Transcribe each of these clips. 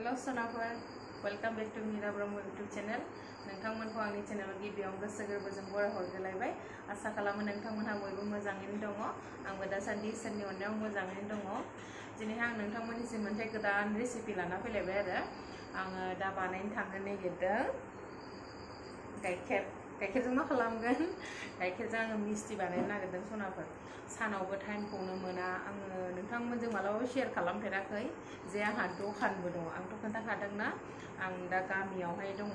hello सोनाफोर welcome back to Meera Brahma YouTube channel नोंथांमोनखौ आंनि चैनलाव गिबियाव गोसो गोरबोजों बरायहरग्रोलायबाय आसा खालामो नोंथांमोनहा बयबो मोजाङैनो दङ आंबो दासान्दि इसोरनि अननायाव मोजाङैनो दङ दिनैहाय आं नोंथांमोननिसिम मोनसे गोदान रेसिपि लाना फैलायबाय आरो आङो दा बानायनो थांनो नागिरदों गाइखेरजों मा खालामगोन गाइखेरजों आङो मिस्टि बानायनो नागिरदों सोनाफोर सानावबो टाइमखौनो मोना आङो नोंथांमोनजों मालाबाबो शेयार खालामफेराखै जे आंहा दखानबो दङ आंथ' खोन्थाखादोंना आं दा गामियावहाय दङ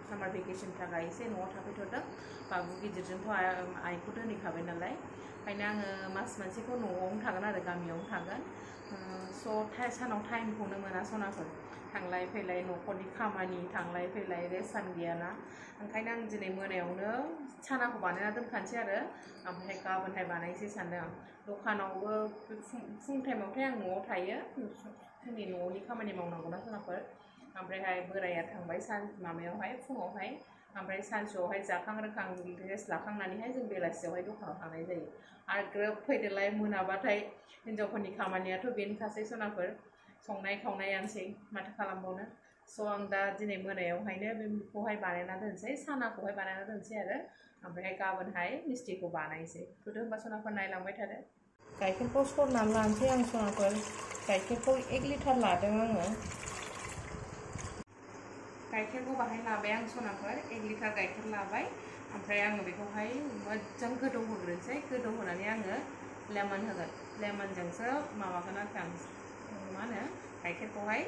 सामार भेकेसन थाखाय एसे न'आव थाफैथ'दों बाबु गिदिरजोंथ' आइखौ दोनहैखाबाय नालाय ओंखायनो आङो मास मोनसेखौ न'आवनो थागोन आरो गामियावनो थागोन स' सानाव टाइमखौनो मोना सनाफोर थांलाय फैलाय न'खरनि खामानि थांलाय फैलाय रेस्टआन गैयाना ओंखायनो आं दिनै मोनायावनो सानाखौ बानायना दोनखानोसै आरो ओमफ्राय गाबोनहाय बानायनोसै सानदों आं दखानावबो फुं टाइमावथाय आं न'आव थायो जोंनि न'नि खामानि मावनांगौना सोनाफोर ओमफ्रायहाय बोराया थांबाय माबायावहाय फुङावहाय ओमफ्राय सानसुआवहाय जाखां रोखां रेस्ट लाखांनानैहाय जों बेलासियावहाय दखानाव थांनाय जायो आरो ग्रोब फैदोलाय मोनाबाथाय हिन्जावफोरनि खामानियाथ' बेनोखासै सोनाफोर संनाय खावनायानोसै माथो खालामबावनो स' आं दा दिनै मोनायावहायनो बेखौहाय बानायना दोनसै सानाखौहाय बानायना दोनसै आरो ओमफ्राय गाबोनहाय मिस्टिखौ बानायसै थुदो होमबा सनाफोर नायलांबाय थादो गाइखेरखौ सरनानै लानोसै आं सनाफोर गाइखेरखौ 1 लिटार लादों आङो गाइखेरखौ बाहाय लाबाय आं सनाफोर 1 लिटार गाइखेर लाबाय ओमफ्राय आङो बेखौहाय मोजां गोदौ होग्रोनोसै गोदौ होनानै आङो लेमन होगोन लेमनजोंसो माबागोन आरोखि आं मा होनो गाइखेरखौहाय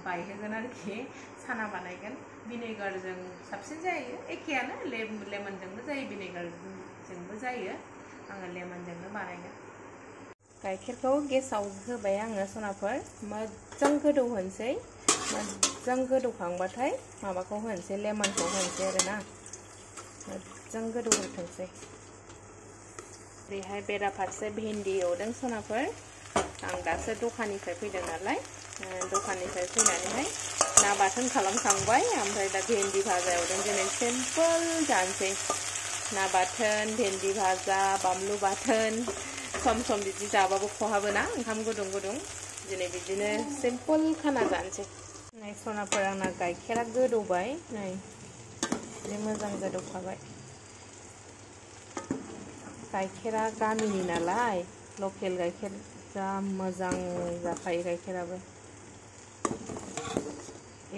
बायहोगोन आरोखि साना बानायगोन भिनेगारजों साबसिन जायो एखेयानो लेमनजोंबो जायो भिनेगारजोंबो जायो आङो लेमनजोंनो बानायगोन गाइखेरखौ गेसाव होबाय आङो सनाफोर मोजां गोदौ होनोसै मोजां गोदौखांबाथाय माबाखौ होनोसै लेमनखौ होनोसै आरोना मोजां गोदौ होथोंसै ओरैहाय बेराफारसे भिन्डि एवदों सनाफोर आं दासो दखाननिफ्राय फैदों नालाय दखाननिफ्राय फैनानैहाय ना बाथोन खालामखांबाय ओमफ्राय दा भिन्डि भाजा एवदों दिनै सिम्पोल जानोसै ना बाथोन भिन्डि भाजा बानलु बाथोन सम सम बिदि जाबाबो खहाबोना ओंखाम गुदुं गुदुं दिनै बिदिनो सिम्पोल खाना जानोसै नै सनाफोर आंना गाइखेरा गोदौबाय नै बिदि मोजां गोदौखाबाय गाइखेरा गामिनि नालाय लकेल गाइखेर जा मोजां जाखायो गाइखेराबो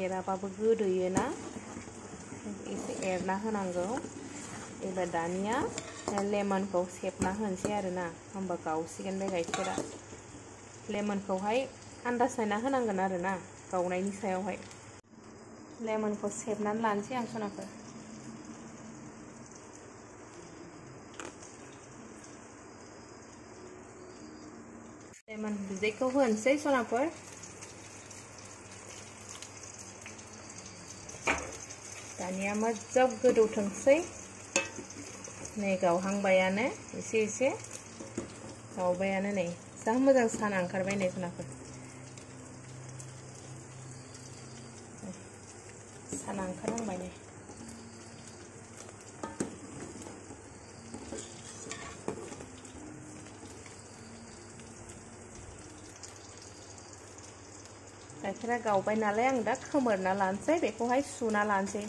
एराबाबो गोदोयोना एसे एरना होनांगौ एबार दानिया लेमनखौ सेबना होनोसै आरोना होमबा गावसिगोन बे गाइखेरा लेमनखौहाय आन्दाज नायना होनांगोन आरोना गावनायनि सायावहाय लेमनखौ सेबनानै लानोसै आं सनाफोर लेमन बिदैखौ होनोसै सनाफोर दानिया मोजां गोदौथोंसै नै गावहांबायानो एसे एसे गावबायानो नै जा मोजां साना ओंखारबाय नै सनाफोर साना ओंखारहांबाय नै गाइखेरा गावबाय नालाय आं दा खोमोरना लानोसै बेखौहाय सुना लानोसै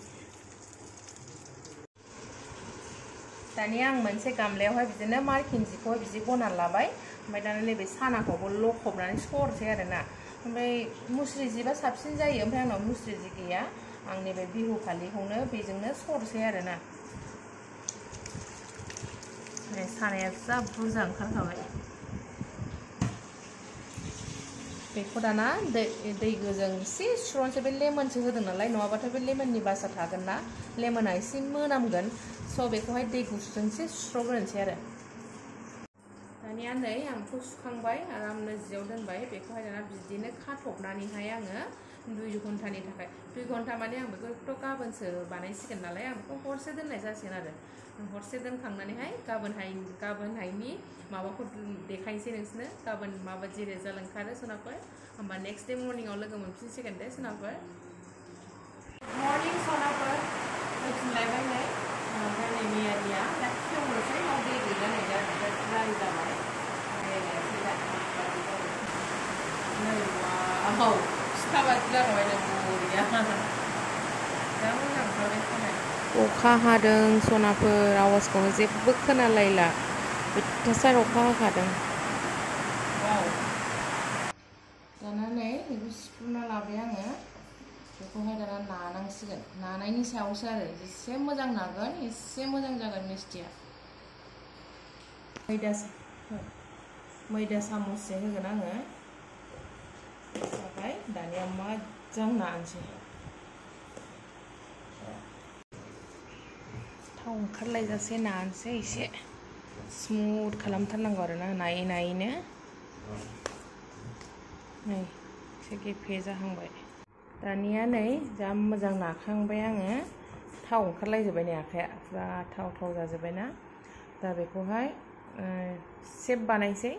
दानिया आं मोनसे गामलायावहाय बिदिनो मार्किन जिखौहाय बिदि बनानै लाबाय ओमफ्राय दाना नैबे सानाखौबो लखबनानै सरसै आरोना ओमफ्राय मुस्रि जिबा साबसिन जायो ओमफ्राय आंनाव मुस्रि जि गैया आं नैबे बिहु फालिखौनो बेजोंनो सरसै आरोना सानाया जा बुरजा ओंखारखाबाय बेखौ दाना दै गोजों एसे सुस्र'नोसै बे लेमनसो होदों नालाय नङाबाथ' बे लेमननि बासा थागोन ना लेमना एसे मोनामगोन स' बेखौहाय दै गुसुजों एसे सुस्र'ग्रोनोसै आरो दानिया नै आं बेखौ सुखांबाय आरामनो जियाव दोनबाय बेखौहाय दाना बिदिनो खाथबनानैहाय आङो 2 घन्टानि थाखाय 2 घन्टा माने आं बेखौथ' गाबोनसो बानायसिगोन नालाय आं बेखौ हरसे दोननाय जासिगोन आरो हरसे दोनखांनानैहाय गाबोनहायनि माबाखौ देखायनोसै नोंसोरनो गाबोन माबायदि रिजाल्ट ओंखारो सोनाफोर होमबा नेक्स्ट डे मर्निंआव लोगो मोनफिनसिगोन दे सोनाफोर मर्निं सोनाफोर फैफिनलायबाय नै ओमफ्राय नै मियानिया दा खेवनोसै माव दै गैला नै दा ड्राइ जाबाय नायलायनोसै दा नै वा औ सिखा बादि जालाबायदों बरिया जा मोजां ओंखारबाय खोनाया अखा हादों सनाफोर आवाजखौनो जेबो खोनालायला अयथासार अखा हाखादों वाव दाना नै बेखौ सिफ्रुना लाबाय आङो बेखौहाय दाना नानांसिगोन नानायनि सायावसो आरो जेसे मोजां नागोन एसे मोजां जागोन मिस्टिया मैदा सामससे होगोन आङो जाबाय दानिया मोजां नानोसै थाव ओंखारलायजासे नानोसै एसे स्मुथ खालामथारनांगौ आरोना नायै नायैनो नै एसे गेफे जाहांबाय दानिया नै जा मोजां नाखांबाय आङो थाव ओंखारलायजोब्बाय नै आखाइया फुरा थाव थाव जाजोब्बायना दा बेखौहाय सेप बानायसै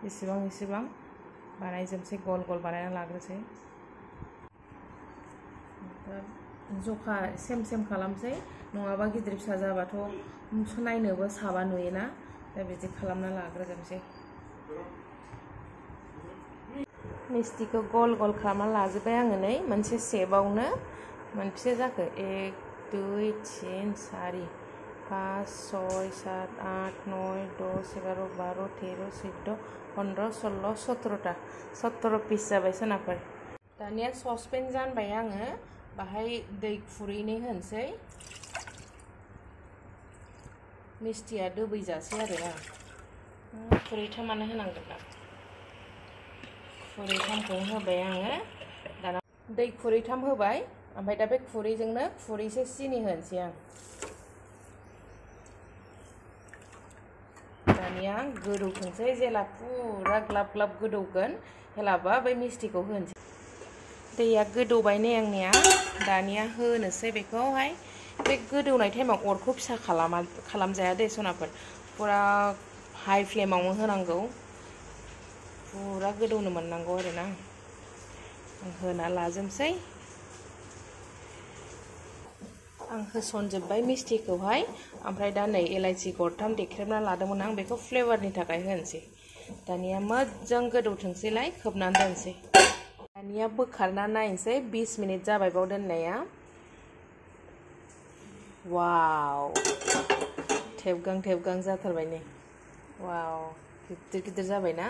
एसेबां बानायजोबसै गल गल बानायना लाग्रोसै जखा सेम खालामसै नङाबा गिदिर फिसा जाबाथ' नायनोबो साबा नुयोना दा बिदि खालामना लाग्रोजोबसै मिस्टिखौ गल गल खालामना लाजोब्बाय आङो नै मोनसे सेपआवनो मोनबेसे जाखो 1 2 3 4 5 6 7 8 9 10 11 12 13 14 15 16 17टा 17 पिस जाबाय सोनाफोर दानिया ससपेन जानबाय आङो बाहाय दै खुरैनै होनोसै मिस्टिया दोबैजासै आरोना खुरैथामानो होनांगोन ना खुरैथामखौ होबाय आङो दाना दै खुरैथाम होबाय ओमफ्राय दा बे खुरैजोंनो खुरैसे सिनि होनोसै आं दानिया गोदौथोंसै जेला पुरा ग्लाब ग्लाब गोदौगोन हेलाबा बै मिस्टिखौ होनोसै दैया गोदौबाय नै आंनिया दानिया होनोसै बेखौहाय बे गोदौनाय टाइमाव अरखौ फिसा खालामजाया दे सनाफोर पुरा हाइ फ्लेमावनो होनांगौ पुरा गोदौनो मोननांगौ आरोना आं होना लाजोबसै आं होसनजोब्बाय मिस्टिखौहाय ओमफ्राय दा नै इलाइचि गरथाम देख्रेबना लादोंमोन आं बेखौ फ्लेभारनि थाखाय होनोसै दानिया मोजां गोदौथोंसैलाय खोबनानै दोनसै दानिया बोखारना नायनोसै 20 मिनिट जाबाय बाव दोननाया वाव थेबगां जाथारबाय नै वाव गिदिर जाबाय ना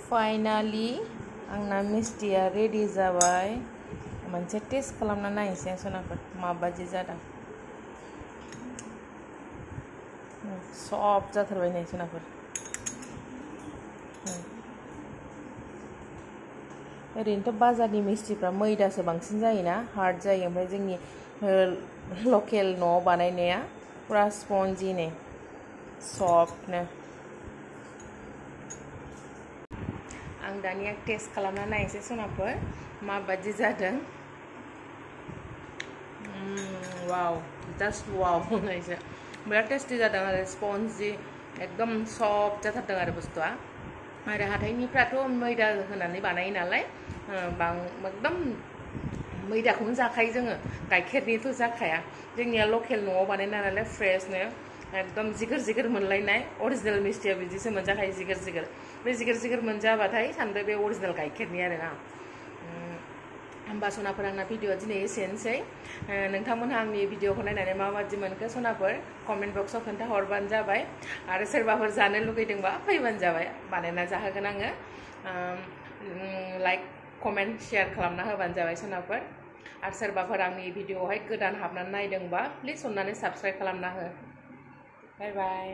फाइनाली आंना मिस्टिया रेडि जाबाय मोनसे टेस्ट खालामना नायनोसै सोनाफोर माबादि जादों सफ्ट जाथारबाय नै सोनाफोर ओरैनोथ' बाजारनि मिस्टिफ्रा मैदासो बांसिन जायोना हार्ड जायो ओमफ्राय जोंनि लकेल न'आव बानायनाया पुरा स्पन्जी नै सफ्टनो आं दानिया टेस्ट खालामना नायनोसै सनाफोर माबादि जादों वाव जास्ट वाव होननायसो बिराद टेस्टि जादों आरो स्पन्जी एकदम सफ्ट जाथारदों आरो बुस्थुआ आरो हाथाइनिफ्राथ' मैदा होनानै बानायो नालाय एकदम मैदाखौनो जाखायो जोङो गाइखेरनिथ' जाखाया जोंनिया लकेल न'आव बानायनाय नालाय फ्रेशनो एकदम जिगोर मोनलायनाय अरिजिनेल मिस्टिया बिदिसो मोनजाखायो जिगोर बे जिगोर मोनजाबाथाय सानदो बे अरिजिनेल गाइखेरनि आरोना होमबा सनाफोर आंना भिडिअआ दिनै एसेनोसै नोंथांमोनहा आंनि भिडिअखौ नायनानै माबादि मोनखो सनाफोर कमेन्ट बक्सआव खोन्थाहरबानो जाबाय आरो सोरबाफोर जानो लुगैदोंबा फैबानो जाबाय बानायना जाहोगोन आङो लाइक कमेन्ट शेयार खालामना होबानो जाबाय सनाफोर आरो सोरबाफोर आंनि भिडिअआवहाय गोदान हाबनानै नायदोंबा प्लिज अननानै साबस्क्राइब खालामना हो बाय बाय